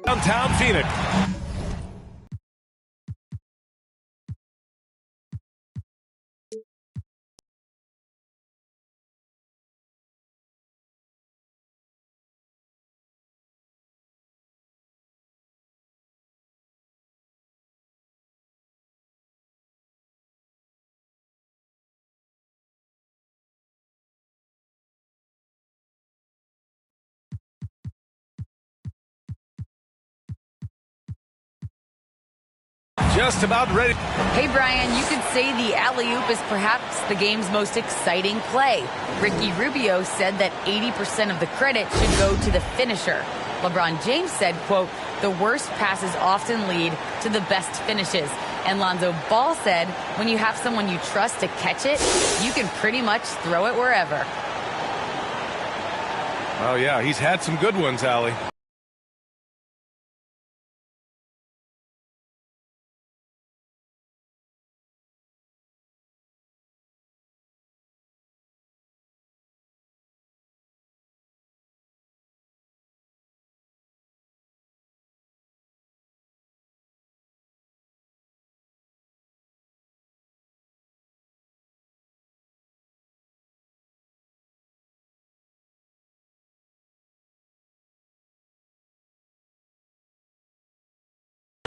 Downtown Phoenix. Just about ready. Hey, Brian, you could say the alley-oop is perhaps the game's most exciting play. Ricky Rubio said that 80% of the credit should go to the finisher. LeBron James said, quote, the worst passes often lead to the best finishes. And Lonzo Ball said, when you have someone you trust to catch it, you can pretty much throw it wherever. Oh, yeah, he's had some good ones, Allie.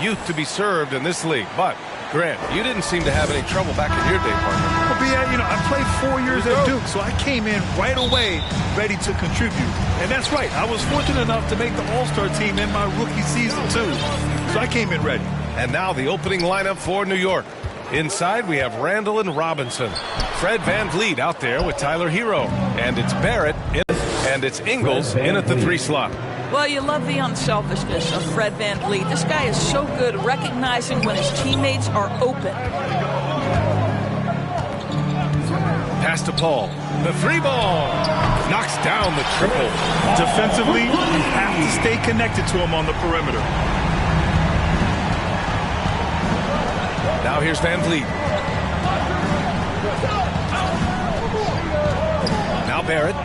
Youth to be served in this league, but Grant, you didn't seem to have any trouble back in your day, partner. Well, B.A., I played 4 years at Duke, so I came in right away ready to contribute. And that's right, I was fortunate enough to make the All-Star team in my rookie season, too. So I came in ready. And now the opening lineup for New York. Inside, we have Randall and Robinson. Fred VanVleet out there with Tyler Hero. And it's Barrett, and it's Ingles in at the 3 slot. Well, you love the unselfishness of Fred VanVleet. This guy is so good recognizing when his teammates are open. Pass to Paul. The 3-ball. Knocks down the triple. Defensively, you have to stay connected to him on the perimeter. Now here's VanVleet. Now Barrett.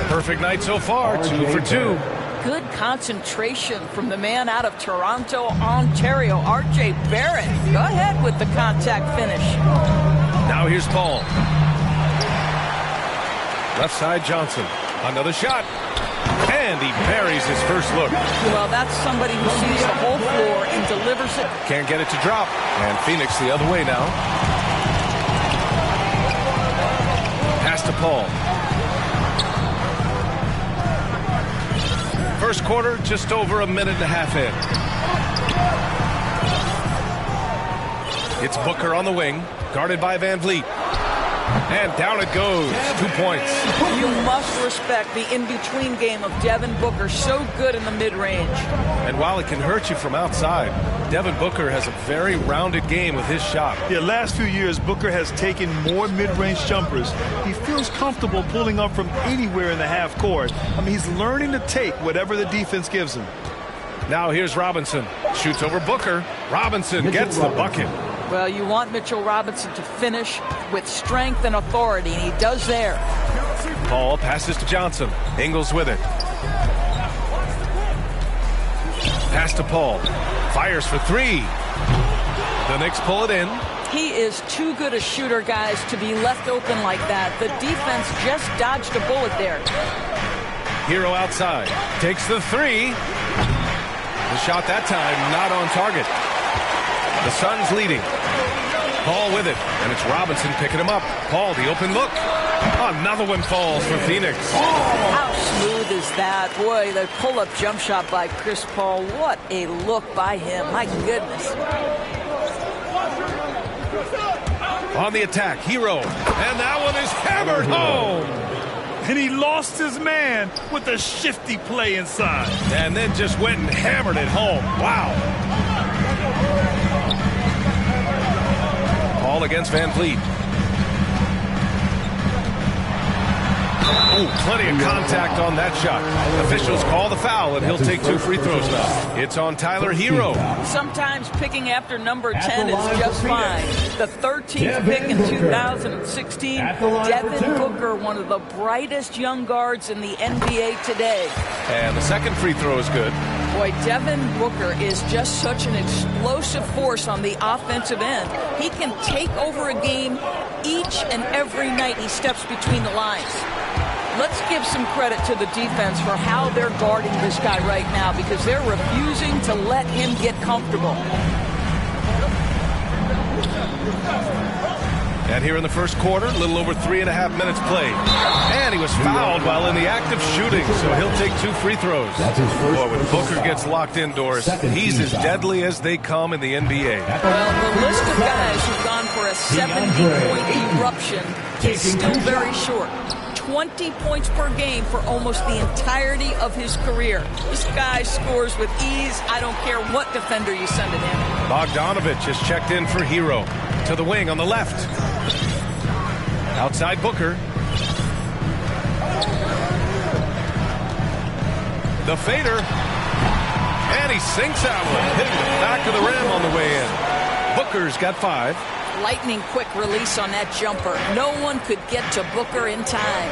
Perfect night so far, 2 for 2. Good concentration from the man out of Toronto, Ontario, R.J. Barrett. Go ahead with the contact finish. Now here's Paul. Left side Johnson. Another shot. And he buries his first look. Well, that's somebody who sees the whole floor and delivers it. Can't get it to drop. And Phoenix the other way now. Pass to Paul. First quarter, just over a minute and a half in. It's Booker on the wing, guarded by VanVleet. And down it goes, 2 points. You must respect the in-between game of Devin Booker, so good in the mid-range. And while it can hurt you from outside, Devin Booker has a very rounded game with his shot. Yeah, last few years, Booker has taken more mid-range jumpers. He feels comfortable pulling up from anywhere in the half court. He's learning to take whatever the defense gives him. Now here's Robinson. Shoots over Booker. Robinson gets the bucket. Well, you want Mitchell Robinson to finish with strength and authority, and he does there. Paul passes to Johnson. Ingles with it. Pass to Paul. Fires for 3. The Knicks pull it in. He is too good a shooter, guys, to be left open like that. The defense just dodged a bullet there. Hero outside. Takes the 3. The shot that time not on target. The Suns leading. Paul with it, and it's Robinson picking him up. Paul, the open look. Another one falls for Phoenix. How smooth is that? Boy, the pull-up jump shot by Chris Paul. What a look by him. My goodness. On the attack, Hero. And that one is hammered home. And he lost his man with a shifty play inside. And then just went and hammered it home. Wow. Paul against VanVleet. Oh, plenty of contact on that shot. Officials call the foul, and he'll take 2 free throws now. It's on Tyler Hero. Sometimes picking after number 10 is just fine. The 13th pick in 2016, Devin Booker, one of the brightest young guards in the NBA today. And the second free throw is good. Boy, Devin Booker is just such an explosive force on the offensive end. He can take over a game each and every night he steps between the lines. Let's give some credit to the defense for how they're guarding this guy right now, because they're refusing to let him get comfortable. And here in the first quarter, a little over 3.5 minutes played. And he was fouled while in the act of shooting, so he'll take 2 free throws. Boy, when Booker gets locked indoors, he's as deadly as they come in the NBA. Well, the list of guys who've gone for a 70-point eruption is still very short. 20 points per game for almost the entirety of his career. This guy scores with ease. I don't care what defender you send it in. Bogdanovich has checked in for Hero. To the wing on the left. Outside Booker. The fader. And he sinks that one. Hitting the back of the rim on the way in. Booker's got 5. Lightning quick release on that jumper. No one could get to Booker in time.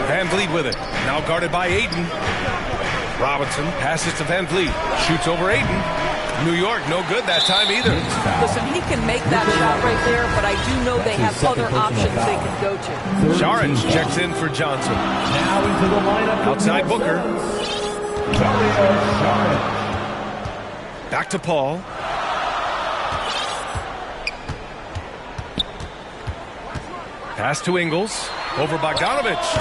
Van Vliet with it. Now guarded by Ayton. Robinson passes to Van Vliet. Shoots over Ayton. New York, no good that time either. Listen, he can make that shot right there, but I do know they have other options they can go to. Saric checks in for Johnson. Now into the lineup. Outside Booker. Back to Paul. Pass to Ingles. Over Bogdanovich.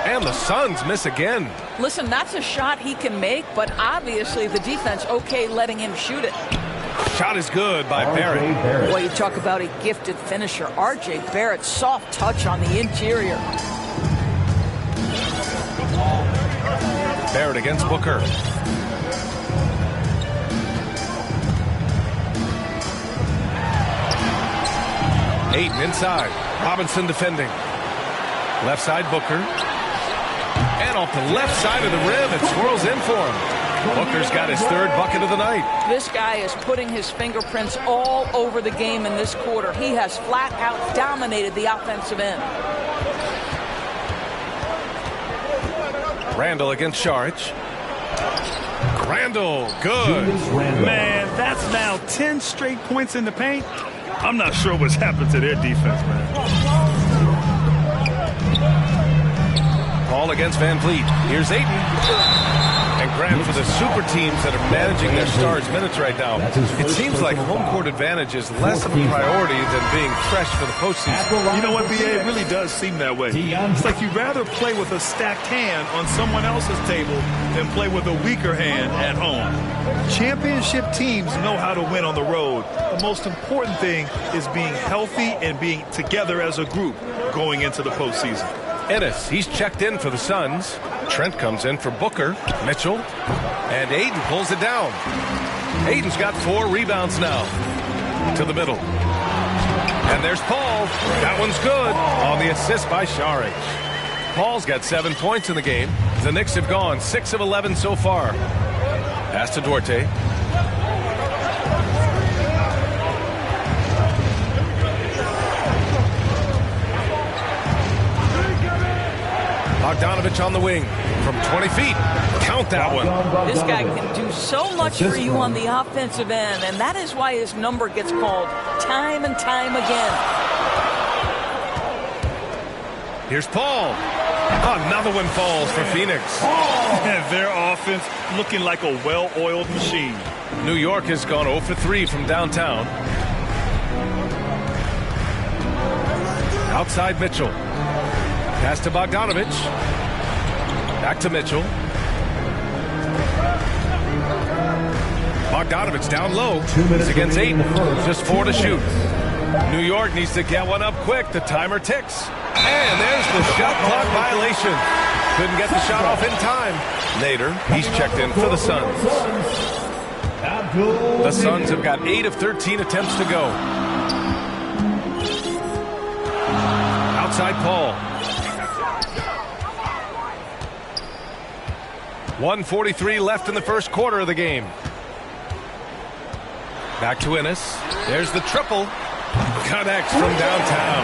And the Suns miss again. Listen, that's a shot he can make, but obviously the defense okay letting him shoot it. Shot is good by Barrett. Boy, you talk about a gifted finisher. R.J. Barrett, soft touch on the interior. Barrett against Booker. Ayton inside. Robinson defending. Left side Booker. And off the left side of the rim, it swirls in for him. Booker's got his 3rd bucket of the night. This guy is putting his fingerprints all over the game in this quarter. He has flat out dominated the offensive end. Randall against Saric. Randall, good. Man, that's now 10 straight points in the paint. I'm not sure what's happened to their defense, man. Paul against Van Vliet. Here's Ayton. And Grant, for the super teams that are managing their stars' minutes right now, it seems like home court advantage is less of a priority than being fresh for the postseason. You know what, B.A.? It really does seem that way. It's like you'd rather play with a stacked hand on someone else's table than play with a weaker hand at home. Championship teams know how to win on the road. The most important thing is being healthy and being together as a group going into the postseason. Ennis, he's checked in for the Suns. Trent comes in for Booker. Mitchell. And Ayton pulls it down. Ayton's got 4 rebounds now. To the middle. And there's Paul. That one's good. On the assist by Saric. Paul's got 7 points in the game. The Knicks have gone 6 of 11 so far. Pass to Duarte. Bogdanovich on the wing from 20 feet. Count that one. This guy can do so much for you on the offensive end, and that is why his number gets called time and time again. Here's Paul. Another one falls for Phoenix. Their offense looking like a well-oiled machine. New York has gone 0 for 3 from downtown. Outside Mitchell. Pass to Bogdanovich. Back to Mitchell. Bogdanovich down low. He's against 8. Just 4 to shoot. New York needs to get one up quick. The timer ticks. And there's the shot clock violation. Couldn't get the shot off in time. Later, he's checked in for the Suns. The Suns have got 8 of 13 attempts to go. outside Paul. 1:43 left in the first quarter of the game. Back to Ennis. There's the triple. Connects from downtown.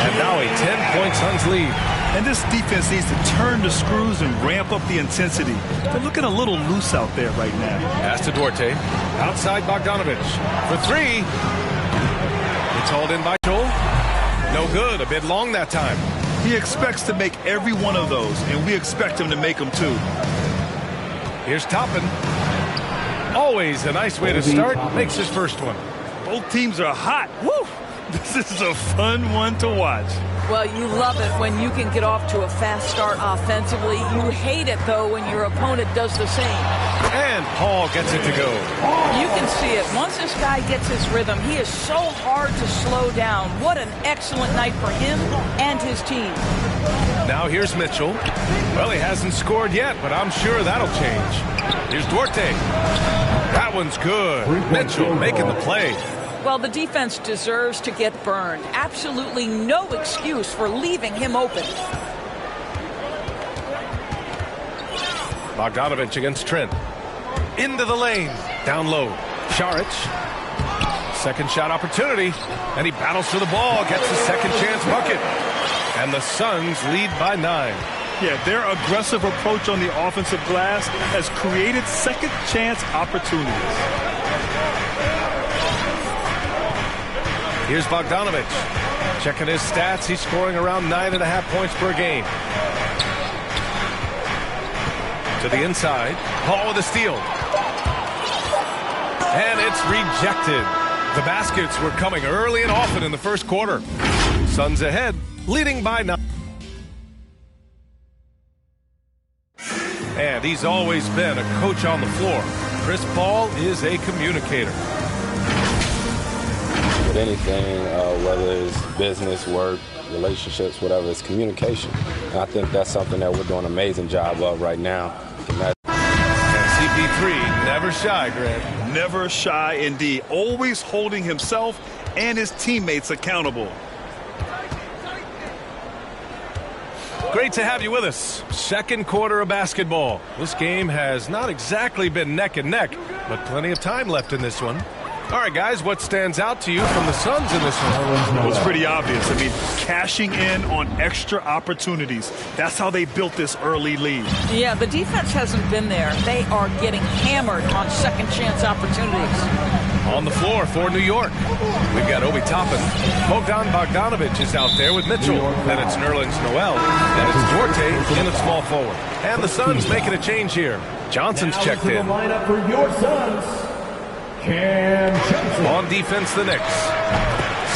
And now a 10-point Suns lead. And this defense needs to turn the screws and ramp up the intensity. They're looking a little loose out there right now. Pass to Duarte. Outside Bogdanovich. For three. It's hauled in by Joel. No good. A bit long that time. He expects to make every one of those, and we expect him to make them too. Here's Toppin. Always a nice way to start. Makes his first one. Both teams are hot. Woo! This is a fun one to watch. Well, you love it when you can get off to a fast start offensively. You hate it, though, when your opponent does the same. And Paul gets it to go. You can see it. Once this guy gets his rhythm, he is so hard to slow down. What an excellent night for him and his team. Now here's Mitchell. Well, he hasn't scored yet, but I'm sure that'll change. Here's Duarte. That one's good. Mitchell making the play. Well, the defense deserves to get burned. Absolutely no excuse for leaving him open. Bogdanovich against Trent. Into the lane. Down low. Šarić. Second shot opportunity. And he battles for the ball. Gets the second chance bucket. And the Suns lead by 9. Yeah, their aggressive approach on the offensive glass has created second chance opportunities. Here's Bogdanovich. Checking his stats. He's scoring around 9.5 points per game. To the inside. Paul with a steal. And it's rejected. The baskets were coming early and often in the first quarter. Suns ahead, leading by 9. And he's always been a coach on the floor. Chris Paul is a communicator. With anything, whether it's business, work, relationships, whatever, it's communication. And I think that's something that we're doing an amazing job of right now. And CP3, never shy, Grant. Never shy indeed. Always holding himself and his teammates accountable. Great to have you with us. Second quarter of basketball. This game has not exactly been neck and neck, but plenty of time left in this one. All right, guys, what stands out to you from the Suns in this one? Well, it's pretty obvious. I mean, cashing in on extra opportunities. That's how they built this early lead. Yeah, the defense hasn't been there. They are getting hammered on second chance opportunities. On the floor for New York, we've got Obi Toppin. Bogdanovich is out there with Mitchell. Then it's Nerlens Noel. Then it's Duarte in at small forward. And the Suns making a change here. Johnson's checked in. The lineup for your Suns. On defense, the Knicks.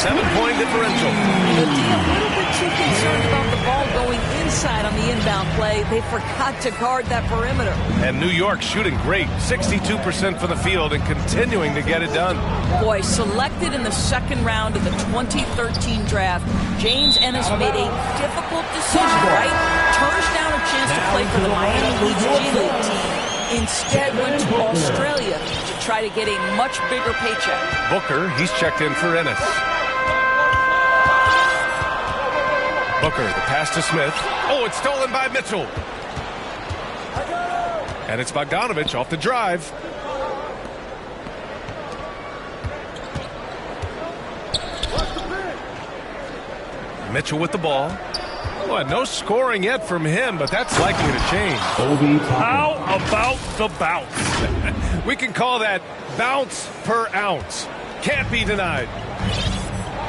7-point differential. The D a little bit too concerned about the ball going inside on the inbound play. They forgot to guard that perimeter. And New York shooting great. 62% from the field and continuing to get it done. Boy, selected in the second round of the 2013 draft, James Ennis made a difficult decision, right? Turns down a chance to play for the Miami Heat's G League team. Instead went to Australia to try to get a much bigger paycheck. Booker, he's checked in for Ennis. Booker, the pass to Smith. Oh, it's stolen by Mitchell. And it's Bogdanovich off the drive. Mitchell with the ball. Well, no scoring yet from him, but that's likely to change. How about the bounce? We can call that bounce per ounce. Can't be denied.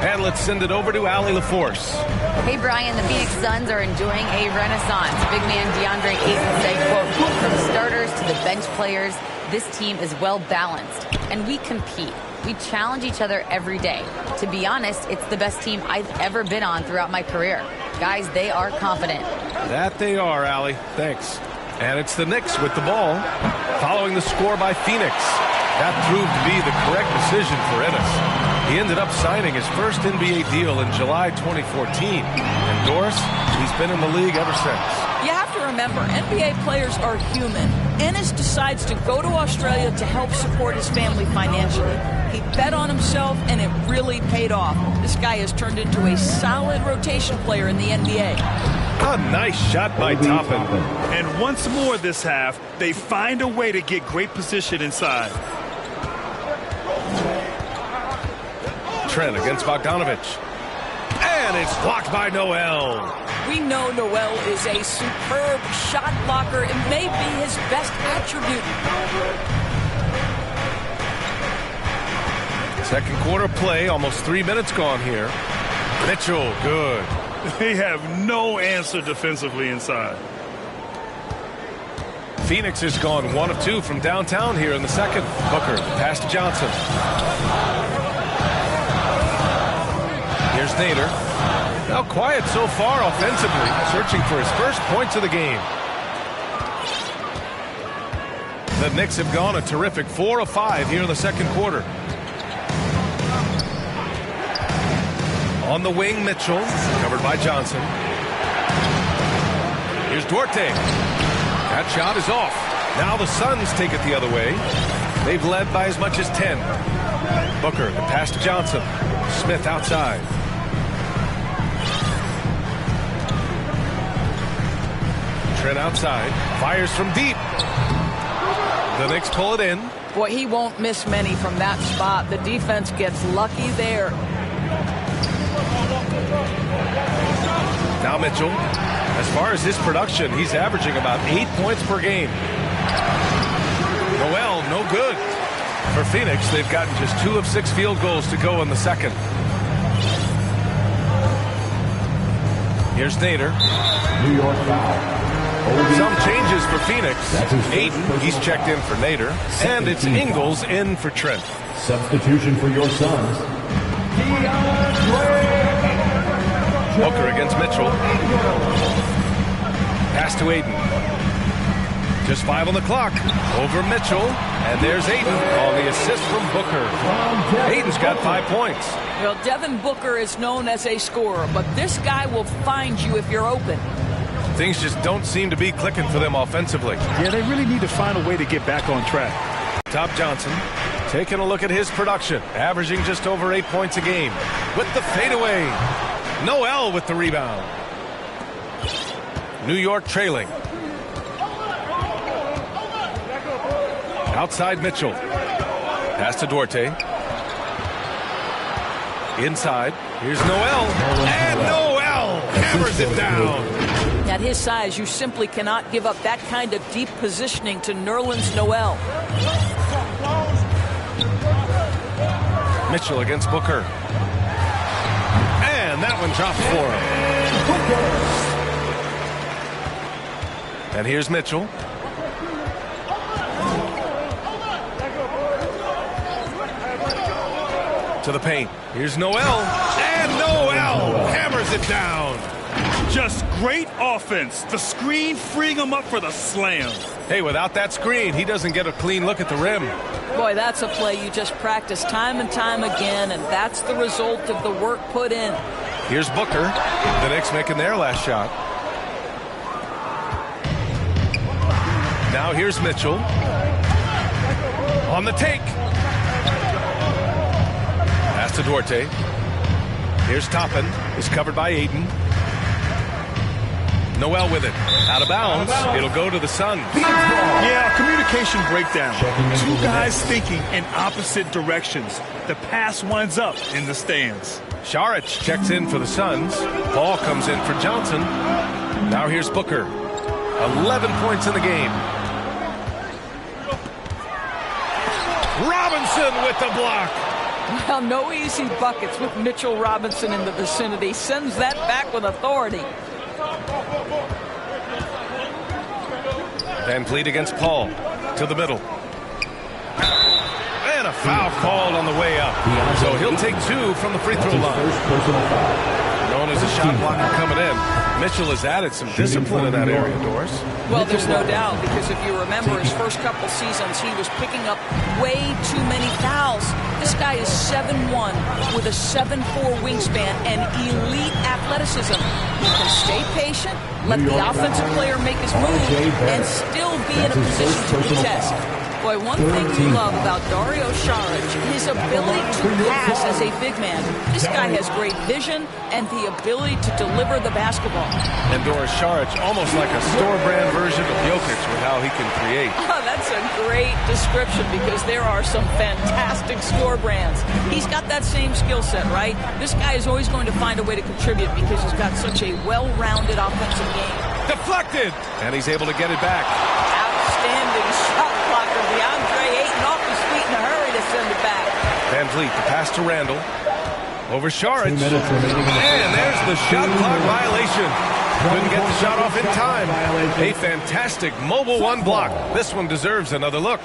And let's send it over to Allie LaForce. Hey, Brian, the Phoenix Suns are enjoying a renaissance. Big man DeAndre Ayton said, quote, from starters to the bench players, this team is well balanced, and we compete. We challenge each other every day. To be honest, it's the best team I've ever been on throughout my career. Guys, they are confident. That they are, Allie. Thanks. And it's the Knicks with the ball, following the score by Phoenix. That proved to be the correct decision for Ennis. He ended up signing his first NBA deal in July 2014. And Doris, he's been in the league ever since. You have to remember, NBA players are human. Ennis decides to go to Australia to help support his family financially. He bet on himself, and it really paid off. This guy has turned into a solid rotation player in the NBA. A nice shot by Toppin. And once more this half, they find a way to get great position inside. Trent against Bogdanovich. And it's blocked by Noel. We know Noel is a superb shot blocker. It may be his best attribute. Second quarter play, almost 3 minutes gone here. Mitchell, good. They have no answer defensively inside. Phoenix has gone 1 of 2 from downtown here in the second. Booker, pass to Johnson. Here's Nader. Now quiet so far offensively, searching for his first points of the game. The Knicks have gone a terrific 4 of 5 here in the second quarter. On the wing, Mitchell, covered by Johnson. Here's Duarte. That shot is off. Now the Suns take it the other way. They've led by as much as 10. Booker, the pass to Johnson. Smith outside. Trent outside. Fires from deep. The Knicks pull it in. Boy, he won't miss many from that spot. The defense gets lucky there. Now Mitchell. As far as his production, he's averaging about 8 points per game. Noel, no good. For Phoenix, they've gotten just 2 of 6 field goals to go in the second. Here's Nader. New York foul. Some changes for Phoenix. Aiden, he's checked in for Nader. And it's Ingles in for Trent. Substitution for your Suns. Booker against Mitchell. Pass to Aiden. Just 5 on the clock. Over Mitchell. And there's Aiden on the assist from Booker. Aiden's got 5 points. Well, Devin Booker is known as a scorer, but this guy will find you if you're open. Things just don't seem to be clicking for them offensively. Yeah, they really need to find a way to get back on track. Top Johnson taking a look at his production, averaging just over 8 points a game. With the fadeaway. Noel with the rebound. New York trailing. Outside Mitchell. Pass to Duarte. Inside. Here's Noel. And Noel hammers it down. At his size, you simply cannot give up that kind of deep positioning to Nerlens Noel. Mitchell against Booker. And that one drops for him. And here's Mitchell. To the paint. Here's Noel. And Noel hammers it down. Just great offense. The screen freeing him up for the slam. Hey, without that screen, he doesn't get a clean look at the rim. Boy, that's a play you just practice time and time again, and that's the result of the work put in. Here's Booker. The Knicks making their last shot. Now here's Mitchell. On the take. Pass to Duarte. Here's Toppin. Is covered by Aiden. Noel with it. Out of bounds. It'll go to the Suns. Yeah, communication breakdown. 2 guys thinking in opposite directions. The pass winds up in the stands. Šarić checks in for the Suns. Paul comes in for Johnson. Now here's Booker. 11 points in the game. Robinson with the block. Well, no easy buckets with Mitchell Robinson in the vicinity. Sends that back with authority. Van Vliet against Paul. To the middle. And a foul called on the way up. So he'll take 2 from the free throw line. Known as a shot blocker coming in. Mitchell has added some discipline in that area, Doris. Well, there's no doubt, because if you remember his first couple seasons, he was picking up way too many fouls. This guy is 7'1", with a 7'4" wingspan and elite athleticism. He can stay patient, let the offensive player make his move, and still be in a position to contest. Boy, one thing we love about Dario Saric, his ability to pass as a big man. This guy has great vision and the ability to deliver the basketball. And Doris Saric, almost like a store-brand version of Jokic with how he can create. Oh, that's a great description because there are some fantastic store brands. He's got that same skill set, right? This guy is always going to find a way to contribute because he's got such a well-rounded offensive game. Deflected! And he's able to get it back. Outstanding shot blocker. DeAndre Ayton off his feet in a hurry to send it back. Van Vliet, the pass to Randall. Over Saric. 2 minutes remaining in the And there's the shot clock violation. Couldn't get the shot off in time. A fantastic mobile one block. This one deserves another look.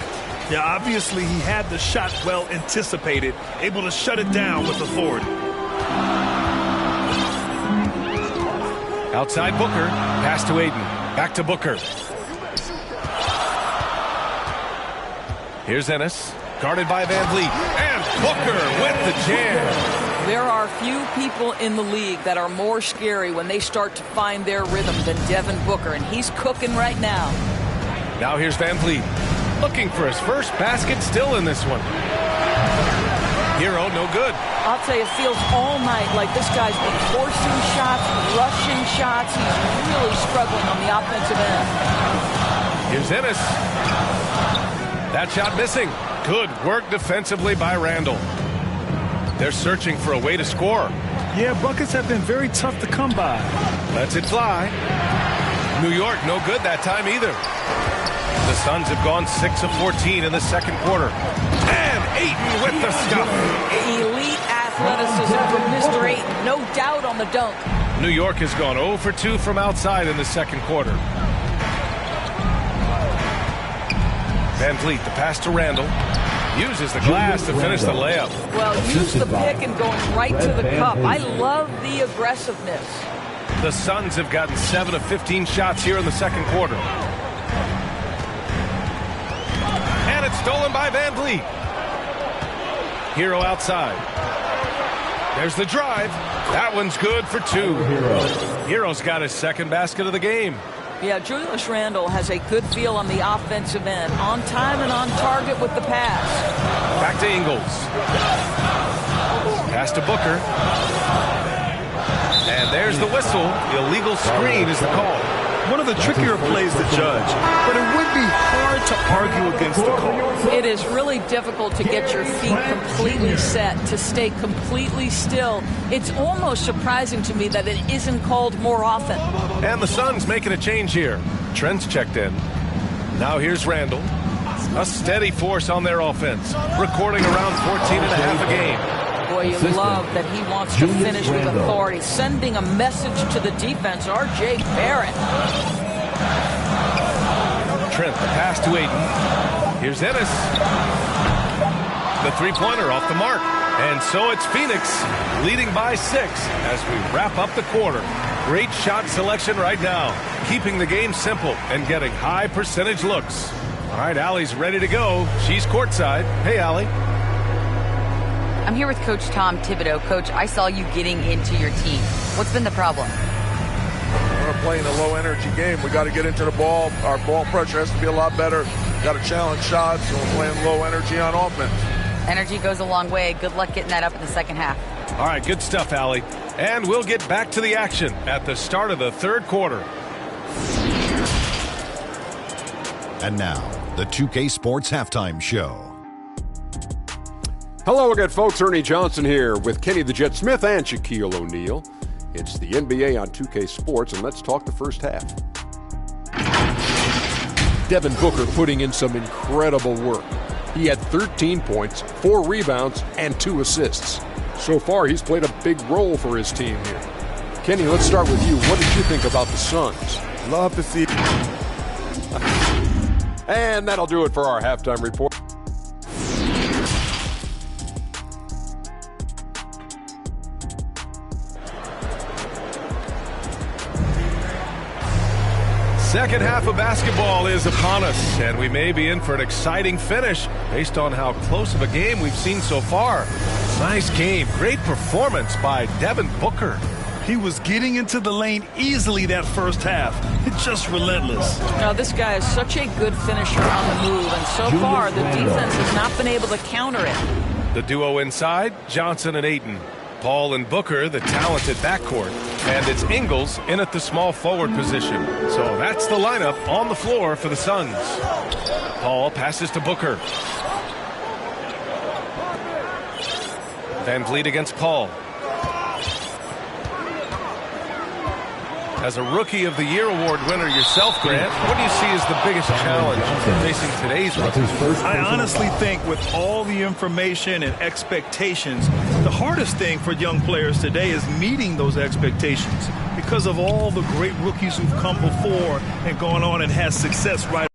Yeah, obviously he had the shot well anticipated, able to shut it down with authority. Outside Booker. Pass to Ayton. Back to Booker. Here's Ennis. Guarded by Van Vliet. And Booker with the jam. There are few people in the league that are more scary when they start to find their rhythm than Devin Booker, and he's cooking right now. Now here's Van Vliet. Looking for his first basket still in this one. Hero, no good. I'll tell you, it feels all night like this guy's been forcing shots, rushing shots. He's really struggling on the offensive end. Here's Ennis. That shot missing. Good work defensively by Randall. They're searching for a way to score. Yeah, buckets have been very tough to come by. Lets it fly. New York, no good that time either. The Suns have gone 6 of 14 in the second quarter. And Ayton with the stuff. Elite athleticism from Mr. Ayton. No doubt on the dunk. New York has gone 0 for 2 from outside in the second quarter. Van Vliet, the pass to Randall. Uses the glass to finish the layup. Well, use the pick and going right to the cup. I love the aggressiveness. The Suns have gotten 7 of 15 shots here in the second quarter. And it's stolen by Van Vliet. Hero outside. There's the drive. That one's good for 2. Hero's got his second basket of the game. Yeah, Julius Randle has a good feel on the offensive end. On time and on target with the pass. Back to Ingles. Pass to Booker. And there's the whistle. Illegal screen is the call. One of the trickier plays to judge, but it would be hard to argue against the call. It is really difficult to get your feet completely set, to stay completely still. It's almost surprising to me that it isn't called more often. And the Suns making a change here. Trent's checked in. Now here's Randall. A steady force on their offense, recording around 14 and a half a game. Boy, you love that he wants to finish with authority, sending a message to the defense. R.J. Barrett. Trent, the pass to Ayton. Here's Ennis. The three-pointer off the mark. And so it's Phoenix leading by 6 as we wrap up the quarter. Great shot selection right now, keeping the game simple and getting high percentage looks. All right, Allie's ready to go. She's courtside. Hey, Allie. I'm here with Coach Tom Thibodeau. Coach, I saw you getting into your team. What's been the problem? We're playing a low-energy game. We got to get into the ball. Our ball pressure has to be a lot better. Got to challenge shots, and we're playing low energy on offense. Energy goes a long way. Good luck getting that up in the second half. All right, good stuff, Allie. And we'll get back to the action at the start of the third quarter. And now, the 2K Sports Halftime Show. Hello again, folks. Ernie Johnson here with Kenny the Jet Smith and Shaquille O'Neal. It's the NBA on 2K Sports, and let's talk the first half. Devin Booker putting in some incredible work. He had 13 points, 4 rebounds, and 2 assists. So far, he's played a big role for his team here. Kenny, let's start with you. What did you think about the Suns? Love to see. And that'll do it for our halftime report. Second half of basketball is upon us, and we may be in for an exciting finish based on how close of a game we've seen so far. Nice game. Great performance by Devin Booker. He was getting into the lane easily that first half. It's just relentless. Now, this guy is such a good finisher on the move, and so far the defense has not been able to counter it. The duo inside, Johnson and Ayton. Paul and Booker, the talented backcourt. And it's Ingles in at the small forward position. So that's the lineup on the floor for the Suns. Paul passes to Booker. Van Vliet against Paul. As a Rookie of the Year award winner yourself, Grant, what do you see as the biggest challenge facing today's rookies? I honestly think with all the information and expectations, the hardest thing for young players today is meeting those expectations because of all the great rookies who've come before and gone on and had success right.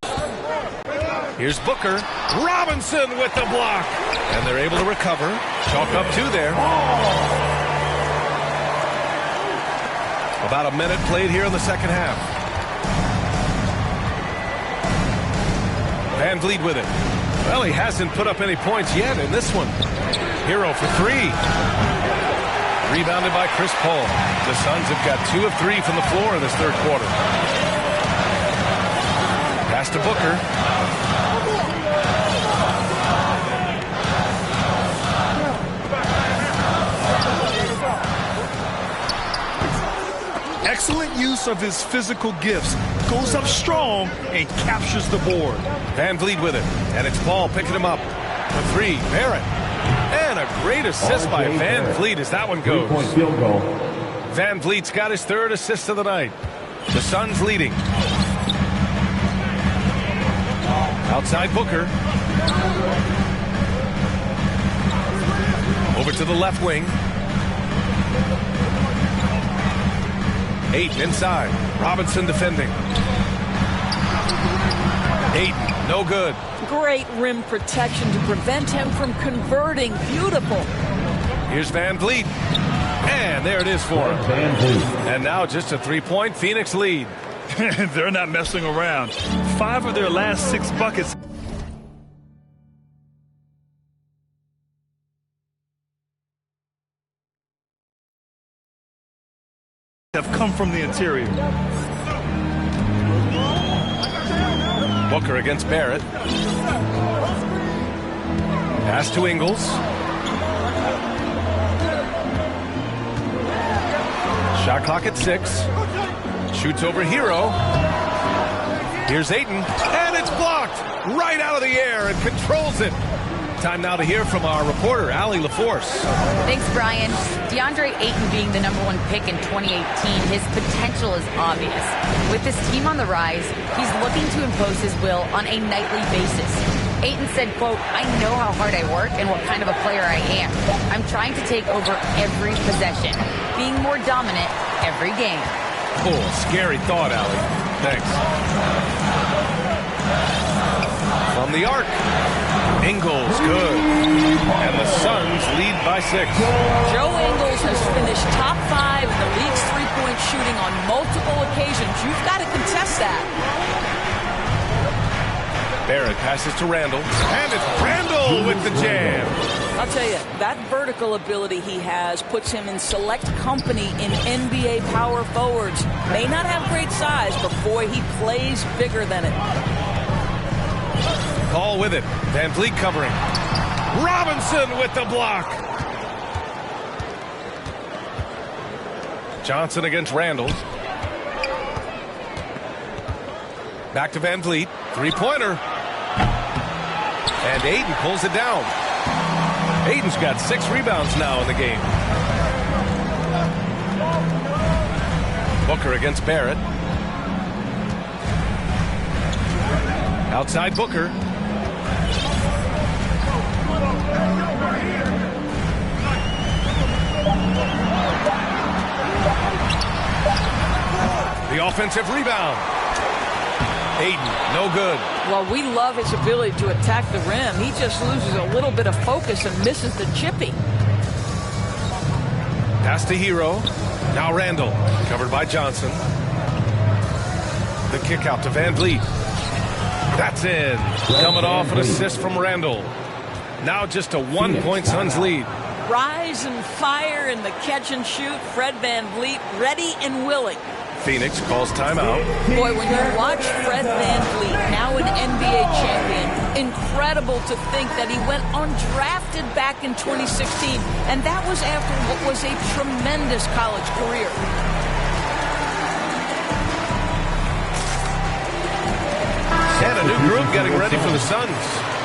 Here's Booker. Robinson with the block. And they're able to recover. Chalk up 2 there. About a minute played here in the second half. Van Vliet with it. Well, he hasn't put up any points yet in this one. Hero for 3. Rebounded by Chris Paul. The Suns have got 2 of 3 from the floor in this third quarter. Pass to Booker. Excellent use of his physical gifts. Goes up strong and captures the board. Van Vliet with it. And it's Paul picking him up. For 3, Barrett. And a great assist by Van Vliet as that one goes. 3-point field goal. Van Vliet's got his 3rd assist of the night. The Suns leading. Outside Booker. Over to the left wing. Ayton inside. Robinson defending. Ayton, no good. Great rim protection to prevent him from converting. Beautiful. Here's Van Vliet. And there it is for him. Van Vliet. And now just a 3-point Phoenix lead. They're not messing around. 5 of their last 6 buckets have come from the interior. Booker against Barrett. Pass to Ingles. Shot clock at 6. Shoots over Hero. Here's Ayton. And it's blocked right out of the air and controls it. Time now to hear from our reporter, Allie LaForce. Thanks, Brian. DeAndre Ayton being the #1 pick in 2018, his potential is obvious. With his team on the rise, he's looking to impose his will on a nightly basis. Ayton said, quote, "I know how hard I work and what kind of a player I am. I'm trying to take over every possession, being more dominant every game." Oh, scary thought, Allie. Thanks. From the arc. Ingles, good. And the Suns lead by 6. Joe Ingles has finished top 5 in the league's 3-point shooting on multiple occasions. You've got to contest that. Barrett passes to Randall. And it's Randall with the jam. I'll tell you, that vertical ability he has puts him in select company in NBA power forwards. May not have great size, but boy, he plays bigger than it. Paul with it. Van Vliet covering. Robinson with the block. Johnson against Randall. Back to Van Vliet. 3-pointer. And Ayton pulls it down. Ayton's got 6 rebounds now in the game. Booker against Barrett. Outside Booker. The offensive rebound. Ayton, no good. Well, we love his ability to attack the rim. He just loses a little bit of focus and misses the chippy. Pass to Hero. Now Randall, covered by Johnson. The kick out to Van Vliet. That's in. Coming off an assist from Randall. Now just a 1-point Suns lead. rise and fire in the catch and shoot. Fred VanVleet ready and willing. Phoenix calls timeout. Boy, when you watch Fred VanVleet, now an NBA champion, incredible to think that he went undrafted back in 2016, and that was after what was a tremendous college career. And a new group getting ready for the Suns.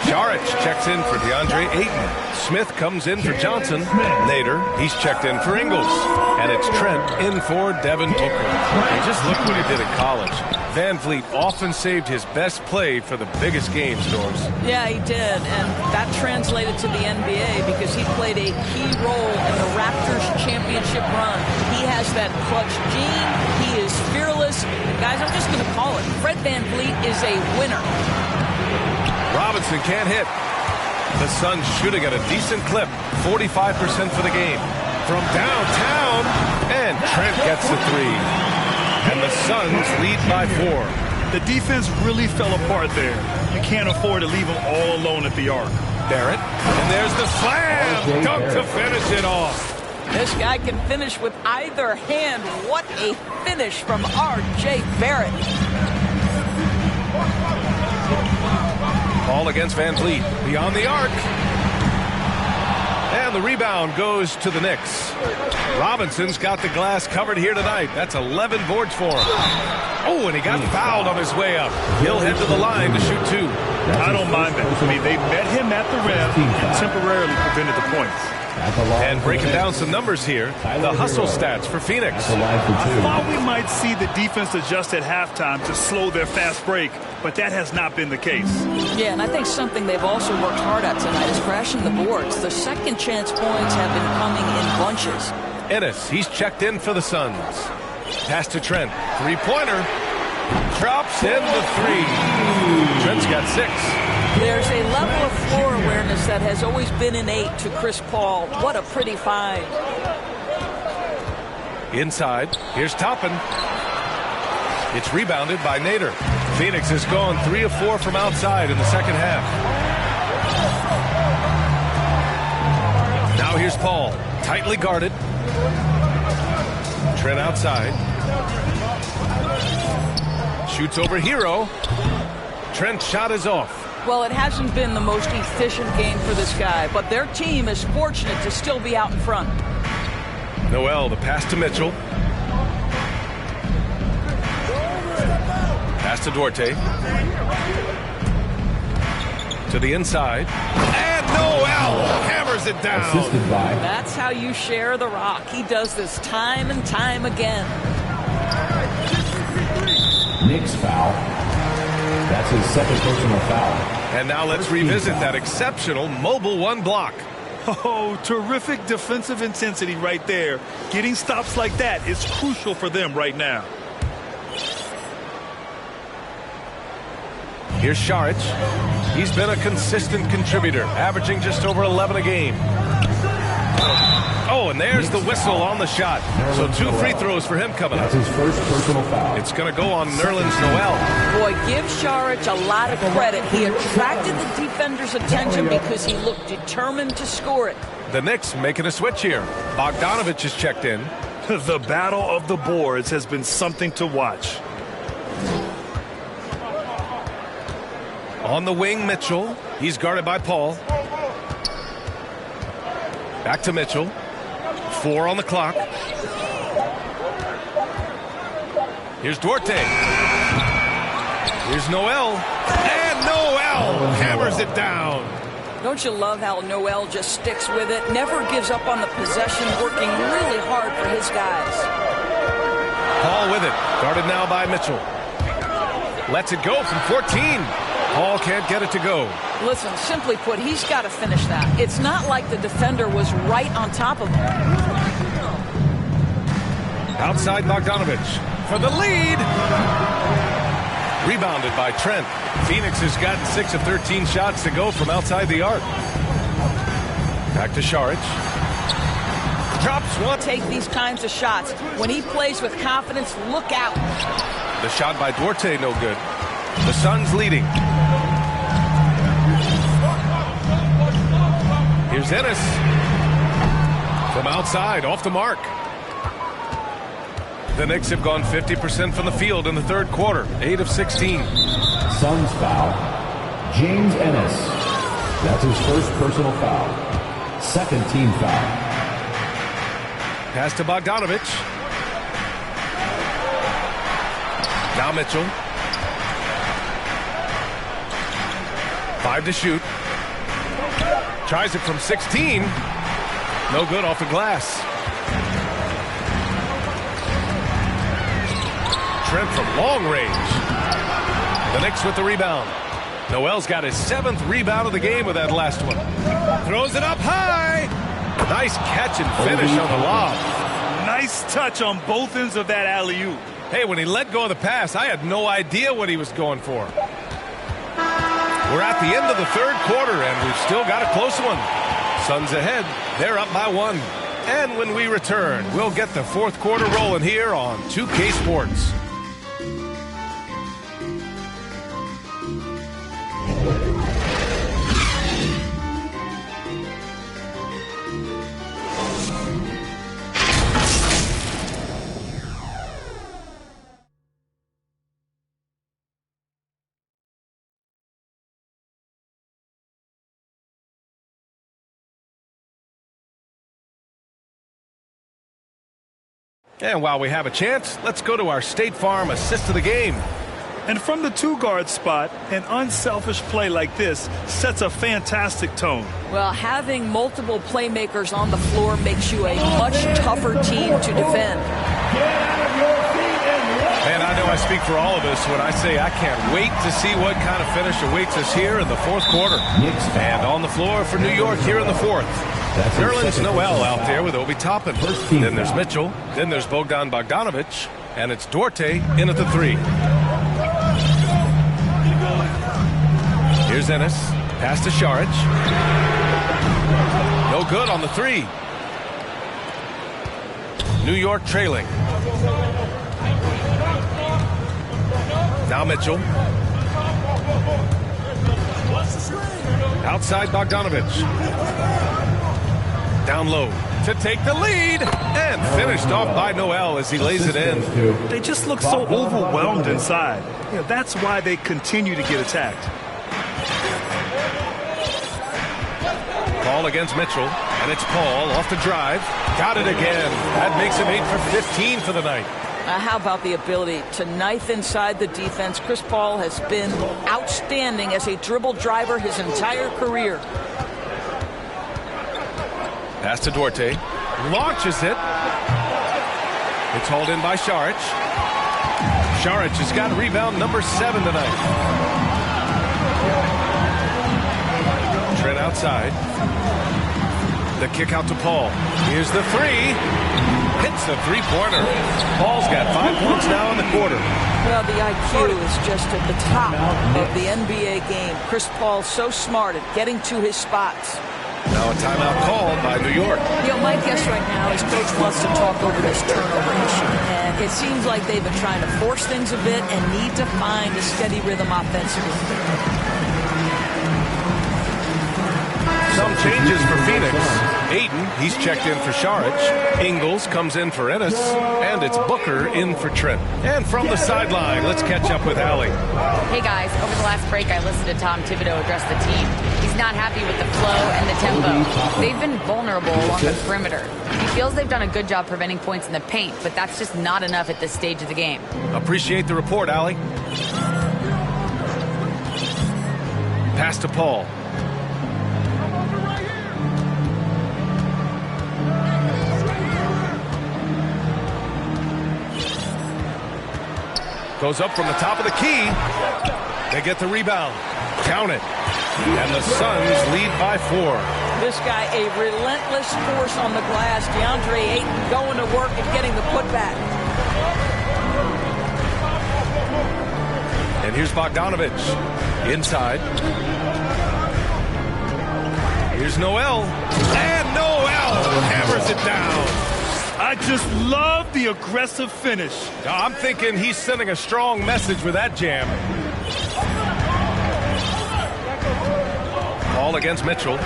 Saric checks in for DeAndre Ayton. Smith comes in for Johnson. Nader, he's checked in for Ingles. And it's Trent in for Devin Booker. And just look what he did in college. VanVleet often saved his best play for the biggest games, Doors. Yeah, he did, and that translated to the NBA because he played a key role in the Raptors championship run. He has that clutch gene. He is fearless. And guys, I'm just going to call it. Fred VanVleet is a winner. Robinson can't hit. The Suns shooting at a decent clip, 45% for the game. From downtown, and Trent gets the three. And the Suns lead by 4. The defense really fell apart there. You can't afford to leave them all alone at the arc. Barrett, and there's the slam! Dunk to finish it off. This guy can finish with either hand. What a finish from R.J. Barrett. Ball against VanVleet, beyond the arc. And the rebound goes to the Knicks. Robinson's got the glass covered here tonight. That's 11 boards for him. Oh, and he got fouled on his way up. He'll head to the line to shoot 2. I don't mind that. I mean, they met him at the rim and temporarily prevented the points. And breaking down some numbers here, the hustle stats for Phoenix. I thought we might see the defense adjust at halftime to slow their fast break, but that has not been the case. Yeah, and I think something they've also worked hard at tonight is crashing the boards. The second chance points have been coming in bunches. Ennis, he's checked in for the Suns. Pass to Trent. Three-pointer. Drops in the 3. Trent's got 6. There's a level of floor awareness that has always been innate to Chris Paul. What a pretty find. Inside, here's Toppin. It's rebounded by Nader. Phoenix has gone 3 of 4 from outside in the second half. Now here's Paul, tightly guarded. Trent outside. Shoots over Hero. Trent's shot is off. Well, it hasn't been the most efficient game for this guy, but their team is fortunate to still be out in front. Noel, the pass to Mitchell. Pass to Duarte. To the inside. And Noel hammers it down. That's how you share the rock. He does this time and time again. Knicks foul. That's his second personal foul. And now let's revisit that exceptional mobile 1 block. Oh, terrific defensive intensity right there. Getting stops like that is crucial for them right now. Here's Saric. He's been a consistent contributor, averaging just over 11 a game. Oh, and there's the whistle on the shot. So 2 free throws for him coming up. That's his first personal foul. It's going to go on Nerlens Noel. Boy, give Saric a lot of credit. He attracted the defender's attention because he looked determined to score it. The Knicks making a switch here. Bogdanovich is checked in. The battle of the boards has been something to watch. On the wing, Mitchell. He's guarded by Paul. Back to Mitchell. 4 on the clock. Here's Duarte. Here's Noel. And Noel hammers it down. Don't you love how Noel just sticks with it, never gives up on the possession, working really hard for his guys. Paul with it. Guarded now by Mitchell. Lets it go from 14. Paul can't get it to go. Listen, simply put, he's got to finish that. It's not like the defender was right on top of him. Outside Bogdanovich for the lead. Rebounded by Trent. Phoenix has gotten 6 of 13 shots to go from outside the arc. Back to Saric. Drops one. Take these kinds of shots. When he plays with confidence, look out. The shot by Duarte, no good. The Suns leading. Here's Ennis. From outside, off the mark. The Knicks have gone 50% from the field in the third quarter, 8 of 16. Suns foul. James Ennis. That's his first personal foul. Second team foul. Pass to Bogdanovich. Now Mitchell. 5 to shoot. Tries it from 16. No good off the glass. Trent from long range. The Knicks with the rebound. Noel's got his 7th rebound of the game with that last one. Throws it up high. Nice catch and finish on the lob. Nice touch on both ends of that alley-oop. Hey, when he let go of the pass, I had no idea what he was going for. We're at the end of the third quarter, and we've still got a close one. Suns ahead. They're up by 1. And when we return, we'll get the fourth quarter rolling here on 2K Sports. And while we have a chance, let's go to our State Farm assist of the game. And from the two-guard spot, an unselfish play like this sets a fantastic tone. Well, having multiple playmakers on the floor makes you a much tougher team to defend. Man, I know I speak for all of us when I say I can't wait to see what kind of finish awaits us here in the fourth quarter. And on the floor for New York here in the fourth. Nerlens Noel out there with Obi Toppin. Then there's Mitchell. Then there's Bogdan Bogdanovich. And it's Duarte in at the 3. Here's Ennis. Pass to Šarić. No good on the 3. New York trailing. Now Mitchell. Outside Bogdanovich. Down low to take the lead. And finished off by Noel as he lays it in. They just look so overwhelmed inside. That's why they continue to get attacked. Paul against Mitchell. And it's Paul off the drive. Got it again. That makes him 8 for 15 for the night. How about the ability to knife inside the defense? Chris Paul has been outstanding as a dribble driver his entire career. Pass to Duarte. Launches it. It's hauled in by Šarić. Šarić has got rebound number 7 tonight. Trent outside. The kick out to Paul. Here's the 3. Hits the three-pointer. Paul's got 5 points now in the quarter. Well, the IQ is just at the top of the NBA game. Chris Paul so smart at getting to his spots. Now a timeout called by New York. My guess right now is Coach wants to talk over this turnover issue. And it seems like they've been trying to force things a bit and need to find a steady rhythm offensively. Some changes for Phoenix. Ayton, he's checked in for Šarić. Ingles comes in for Ennis. And it's Booker in for Trent. And from the sideline, let's catch up with Allie. Hey guys, over the last break I listened to Tom Thibodeau address the team. He's not happy with the flow and the tempo. They've been vulnerable along the perimeter. He feels they've done a good job preventing points in the paint, but that's just not enough at this stage of the game. Appreciate the report, Allie. Pass to Paul. Goes up from the top of the key. They get the rebound. Count it. And the Suns lead by 4. This guy, a relentless force on the glass. DeAndre Ayton going to work and getting the putback. And here's Bogdanovich. Inside. Here's Noel. And Noel hammers it down. I just love the aggressive finish. I'm thinking he's sending a strong message with that jam. Ball against Mitchell.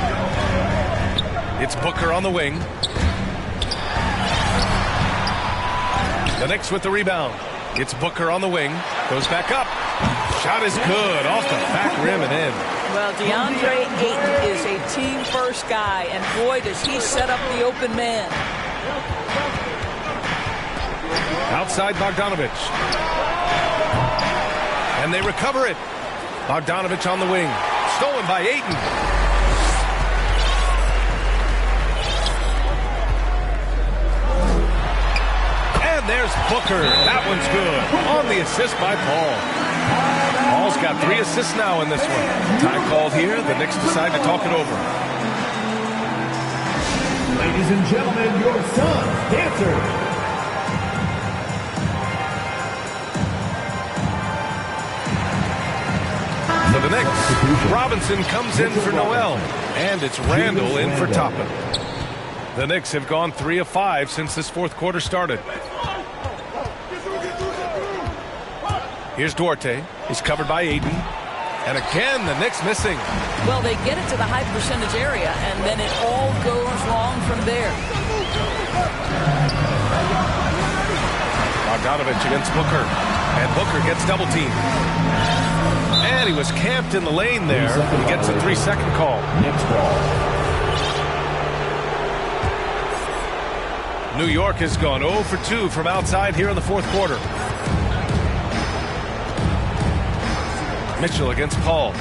It's Booker on the wing. The Knicks with the rebound. It's Booker on the wing. Goes back up. Shot is good. Off the back rim and in. Well, DeAndre Ayton is a team-first guy, and boy, does he set up the open man. Outside Bogdanovich. And they recover it. Bogdanovich on the wing. Stolen by Ayton. And there's Booker. That one's good. On the assist by Paul. Paul's got 3 assists now in this one. Time called here. The Knicks decide to talk it over. Ladies and gentlemen, your Suns dancers. For the Knicks, Robinson comes in for Noel, and it's Randall in for Toppin. The Knicks have gone 3 of 5 since this fourth quarter started. Here's Duarte. He's covered by Ayton. And again, the Knicks missing. Well, they get it to the high percentage area, and then it all goes wrong from there. Bogdanovich against Booker. And Booker gets double teamed. And he was camped in the lane there. He gets a 3-second call. Knicks ball. New York has gone 0 for 2 from outside here in the fourth quarter. Mitchell against Paul.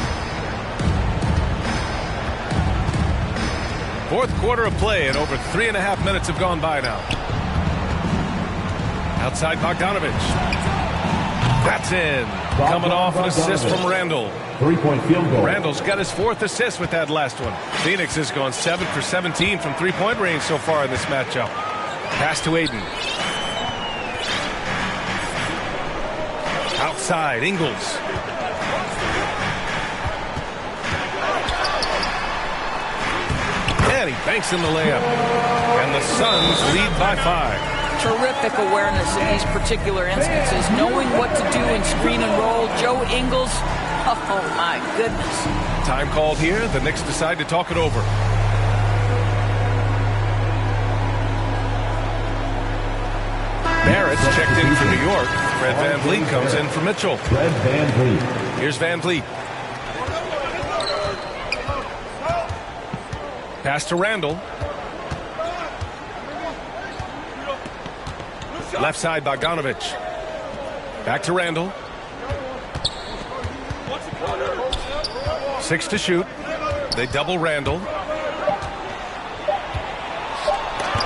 Fourth quarter of play, and over 3.5 minutes have gone by now. Outside Bogdanovich. That's in. Coming off an assist from Randall. 3-point field goal. Randall's got his 4th assist with that last one. Phoenix has gone 7 for 17 from 3-point range so far in this matchup. Pass to Ayton. Outside, Ingles. And he banks in the layup. And the Suns lead by 5. Terrific awareness in these particular instances, knowing what to do in screen and roll. Joe Ingles, oh my goodness. Time called here. The Knicks decide to talk it over. Barrett's checked in for New York. Fred VanVleet comes in for Mitchell. Fred VanVleet. Here's VanVleet. Pass to Randall. Left side, Bogdanovich. Back to Randall. 6 to shoot. They double Randall.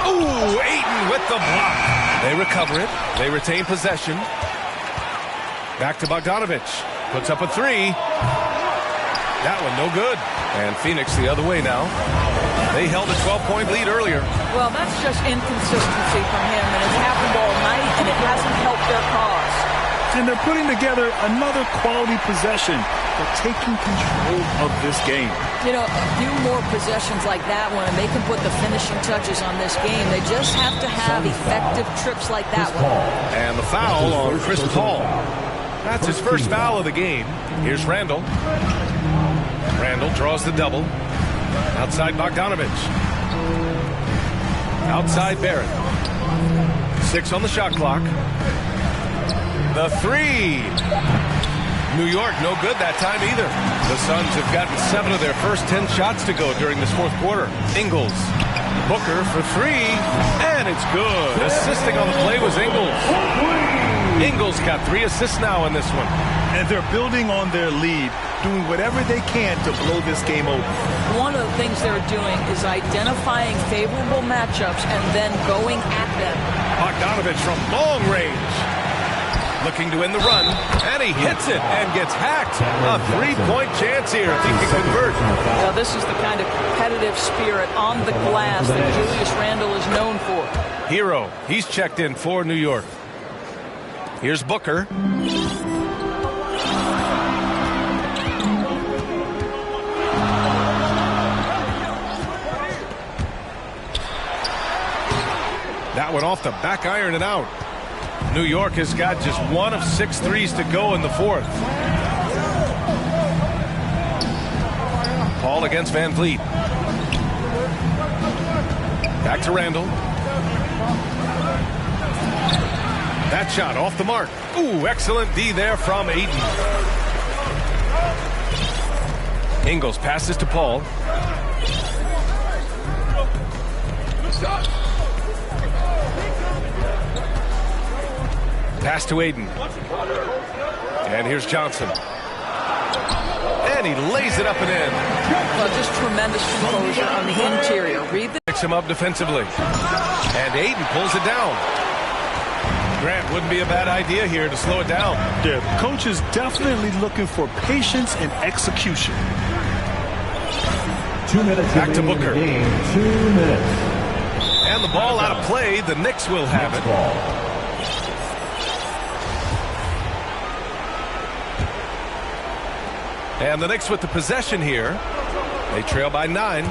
Ooh, Ayton with the block. They recover it. They retain possession. Back to Bogdanovich. Puts up a 3. That one no good. And Phoenix the other way now. They held a 12-point lead earlier. Well, that's just inconsistency from him, and it's happened all night, and it hasn't helped their cause. And they're putting together another quality possession. They're taking control of this game. You know, a few more possessions like that one, and they can put the finishing touches on this game. They just have to have effective trips like that one. And the foul on Chris Paul. That's his first foul of the game. Here's Randall. Randall draws the double. Outside Bogdanovich. Outside Barrett. 6 on the shot clock. The 3. New York no good that time either. The Suns have gotten 7 of their first 10 shots to go during this fourth quarter. Ingles. Booker for 3. And it's good. Assisting on the play was Ingles. Ingles got 3 assists now in this one. And they're building on their lead, doing whatever they can to blow this game open. One of the things they're doing is identifying favorable matchups and then going at them. Bogdanovich from long range. Looking to end the run, and he hits it and gets hacked. A 3-point chance here if he can convert. Now, this is the kind of competitive spirit on the glass that Julius Randle is known for. Hero, he's checked in for New York. Here's Booker. That one off the back iron and out. New York has got just 1 of 6 threes to go in the fourth. Paul against VanVleet. Back to Randall. That shot off the mark. Ooh, excellent D there from Aiden. Ingles passes to Paul. Pass to Aiden. And here's Johnson. And he lays it up and in. Well, just tremendous composure on the interior. Read the Picks him up defensively. And Aiden pulls it down. Grant, wouldn't be a bad idea here to slow it down. Yeah, coach is definitely looking for patience and execution. 2 minutes Back to Booker. Game. 2 minutes. And the ball out of play. The Knicks will have it. Ball. And the Knicks with the possession here. They trail by 9.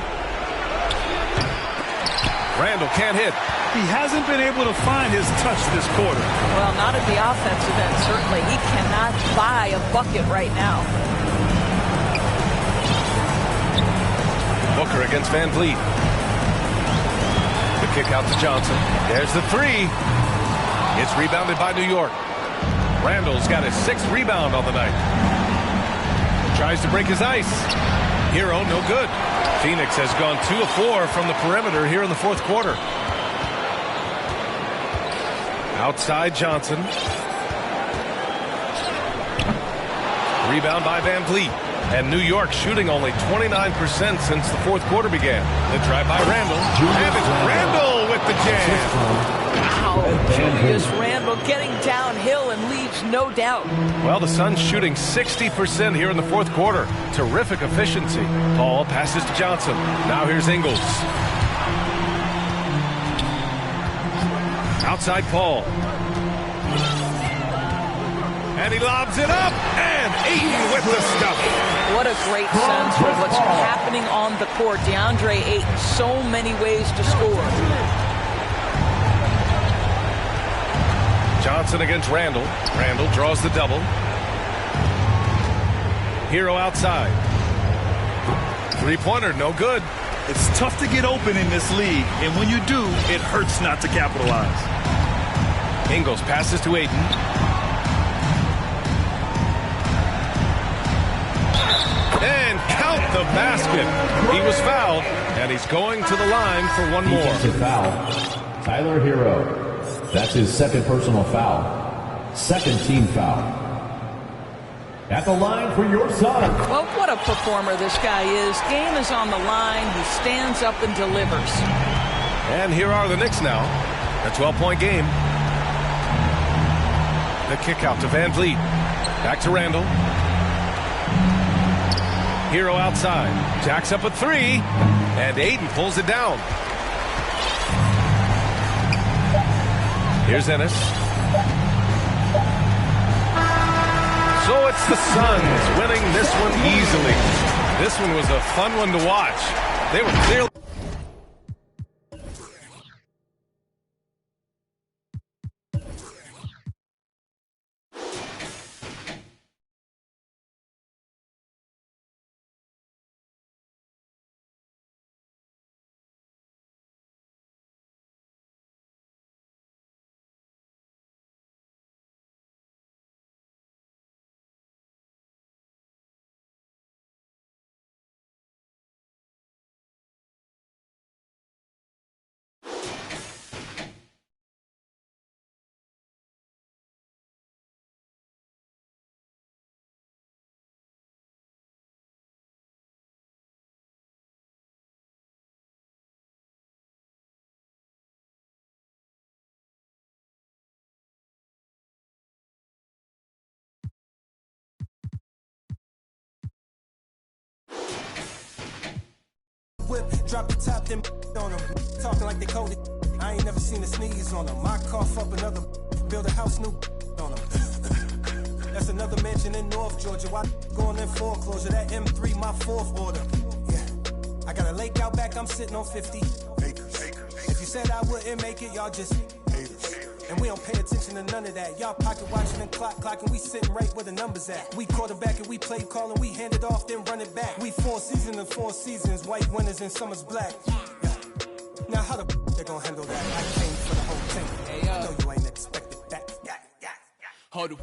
Randall can't hit. He hasn't been able to find his touch this quarter. Well, not at the offensive end, certainly. He cannot buy a bucket right now. Booker against Van Vliet. The kick out to Johnson. There's the 3. It's rebounded by New York. Randall's got his 6th rebound on the night. Tries to break his ice. Hero, no good. Phoenix has gone 2 of 4 from the perimeter here in the 4th quarter. Outside Johnson. Rebound by Van Vliet. And New York shooting only 29% since the 4th quarter began. The drive by Randall. And it's Randall with the jam. Wow, Julius Randall getting downhill and leaves no doubt. Well, the Suns shooting 60% here in the 4th quarter. Terrific efficiency. Paul passes to Johnson. Now here's Ingles. Outside Paul. And he lobs it up. And Ayton with the stuff. What a great sense of what's happening on the court. DeAndre Ayton, so many ways to score. Johnson against Randall. Randall draws the double. Hero outside. 3-pointer, no good. It's tough to get open in this league, and when you do, it hurts not to capitalize. Ingles passes to Aiden. And count the basket. He was fouled, and he's going to the line for one more. Defensive foul. Tyler Hero. That's his 2nd personal foul. 2nd team foul. At the line for your son. Well, what a performer this guy is. Game is on the line. He stands up and delivers. And here are the Knicks now. A 12-point game. The kick out to Van Vliet. Back to Randall. Hero outside. Jacks up a 3. And Aiden pulls it down. Here's Ennis. So it's the Suns winning this one easily. This one was a fun one to watch. They were clearly... Whip, drop the top, then on them. Talking like they coded. I ain't never seen a sneeze on them. I cough up another, build a house new on them. That's another mansion in North Georgia. Why going in foreclosure? That M3, my 4th order. Yeah, I got a lake out back. I'm sitting on 50 acres. If you said I wouldn't make it, y'all just haters. And we don't pay attention to none of that. Y'all pocket watching and clocking. We sitting right where the numbers at. We quarterback and we play call and we hand it off, then run it back. We 4 seasons and 4 seasons. White winners and summer's black. Yeah. Now how the they gonna handle that? I came for the whole team. I know you ain't expected that. Yeah. Huddle.